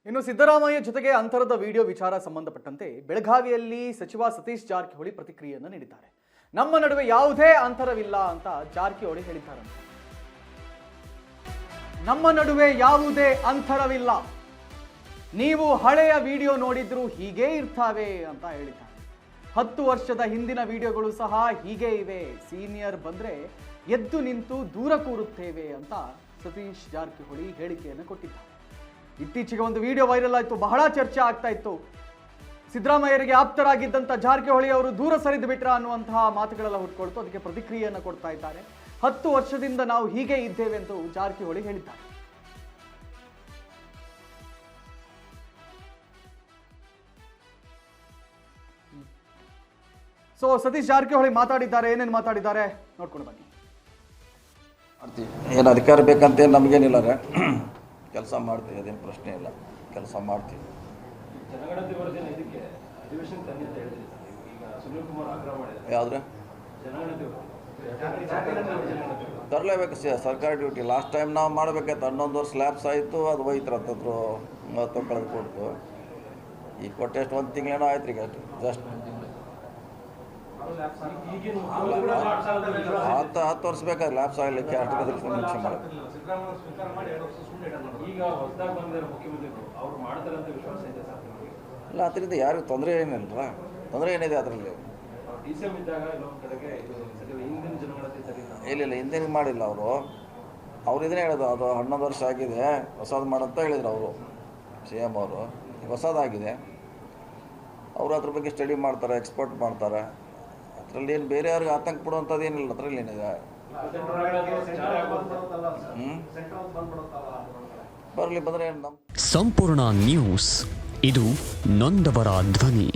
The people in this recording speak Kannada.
ಇನ್ನು ಸಿದ್ದರಾಮಯ್ಯ ಜೊತೆಗೆ ಅಂತರದ ವಿಡಿಯೋ ವಿಚಾರ ಸಂಬಂಧಪಟ್ಟಂತೆ ಬೆಳಗಾವಿಯಲ್ಲಿ ಸಚಿವ ಸತೀಶ್ ಜಾರಕಿಹೊಳಿ ಪ್ರತಿಕ್ರಿಯೆಯನ್ನು ನೀಡಿದ್ದಾರೆ. ನಮ್ಮ ನಡುವೆ ಯಾವುದೇ ಅಂತರವಿಲ್ಲ ಅಂತ ಜಾರಕಿಹೊಳಿ ಹೇಳಿದ್ದಾರೆ. ನಮ್ಮ ನಡುವೆ ಯಾವುದೇ ಅಂತರವಿಲ್ಲ, ನೀವು ಹಳೆಯ ವಿಡಿಯೋ ನೋಡಿದ್ರು ಹೀಗೆ ಇರ್ತಾವೆ ಅಂತ ಹೇಳಿದ್ದಾರೆ. 10 ವರ್ಷದ ಹಿಂದಿನ ವಿಡಿಯೋಗಳು ಸಹ ಹೀಗೆ ಇವೆ, ಸೀನಿಯರ್ ಬಂದ್ರೆ ಎದ್ದು ನಿಂತು ದೂರ ಕೂರುತ್ತೇವೆ ಅಂತ ಸತೀಶ್ ಜಾರಕಿಹೊಳಿ ಹೇಳಿಕೆಯನ್ನು ಕೊಟ್ಟಿದ್ದಾರೆ. ಇತ್ತೀಚೆಗೆ ಒಂದು ವಿಡಿಯೋ ವೈರಲ್ ಆಯಿತು, ಬಹಳ ಚರ್ಚೆ ಆಗ್ತಾ ಇತ್ತು. ಸಿದ್ದರಾಮಯ್ಯರಿಗೆ ಆಪ್ತರಾಗಿದ್ದಂಥ ಜಾರಕಿಹೊಳಿ ಅವರು ದೂರ ಸರಿದು ಬಿಟ್ರ ಅನ್ನುವಂತಹ ಮಾತುಗಳೆಲ್ಲ ಹುಟ್ಕೊಳ್ತು. ಅದಕ್ಕೆ ಪ್ರತಿಕ್ರಿಯೆಯನ್ನು ಕೊಡ್ತಾ ಇದ್ದಾರೆ. 10 ವರ್ಷದಿಂದ ನಾವು ಹೀಗೆ ಇದ್ದೇವೆ ಎಂದು ಜಾರಕಿಹೊಳಿ ಹೇಳಿದ್ದಾರೆ. ಸೊ ಸತೀಶ್ ಜಾರಕಿಹೊಳಿ ಮಾತಾಡಿದ್ದಾರೆ, ಏನೇನು ಮಾತಾಡಿದ್ದಾರೆ ನೋಡ್ಕೊಂಡು ಬನ್ನಿ. ಏನು ಅಧಿಕಾರ ಬೇಕಂತೇನು ನಮಗೇನಿಲ್ಲ ರೀ, ಕೆಲಸ ಮಾಡ್ತೀವಿ, ಅದೇನು ಪ್ರಶ್ನೆ ಇಲ್ಲ, ಕೆಲಸ ಮಾಡ್ತೀವಿ. ಯಾವ್ದ್ರೆ ತರಲೇಬೇಕು ಸರ್ಕಾರಿ ಡ್ಯೂಟಿ. ಲಾಸ್ಟ್ ಟೈಮ್ ನಾವು ಮಾಡಬೇಕಾಯ್ತು, 11 ವರ್ಷ ಲ್ಯಾಬ್ಸ್ ಆಯಿತು, ಅದು ಹೋಯ್ತು ಹತ್ತತ್ರ 30 ಕಳೆದು ಕೊಡ್ತು. ಈಗ ಕೊಟ್ಟೆಷ್ಟು 1 ತಿಂಗಳೇನೋ ಆಯ್ತು ಈಗ ಅಷ್ಟು ಜಸ್ಟ್ 10 ವರ್ಷ ಬೇಕಾದ್ರೆ ಲ್ಯಾಬ್ಸ್ ಆಗಲಿಕ್ಕೆ ಅಷ್ಟು ನಿರೀಕ್ಷೆ ಮಾಡೋದು. ಇಲ್ಲ ಅದರಿಂದ ಯಾರಿಗೂ ತೊಂದರೆ ಏನಿಲ್ಲ, ತೊಂದರೆ ಏನಿದೆ ಅದರಲ್ಲಿ? ಇಲ್ಲ ಹಿಂದಿನ ಮಾಡಿಲ್ಲ ಅವ್ರು ಇದನ್ನೇ ಹೇಳೋದು, ಅದು 11 ವರ್ಷ ಆಗಿದೆ, ಹೊಸದು ಮಾಡಂತ ಹೇಳಿದ್ರು ಅವರು, CM ಅವರು. ಹೊಸದಾಗಿದೆ, ಅವರು ಅದ್ರ ಬಗ್ಗೆ ಸ್ಟಡಿ ಮಾಡ್ತಾರೆ, ಎಕ್ಸ್ಪರ್ಟ್ ಮಾಡ್ತಾರೆ. ಅದರಲ್ಲಿ ಏನು ಬೇರೆ ಯಾರಿಗೆ ಆತಂಕ ಪಡುವಂಥದ್ದು ಏನಿಲ್ಲ, ಅದರಲ್ಲಿ ಏನಿದೆ. ಬರಲಿ ಬಂದರೆ ನಮ್ಮ ಸಂಪೂರ್ಣ ನ್ಯೂಸ್, ಇದು ನೊಂದವರ ಧ್ವನಿ.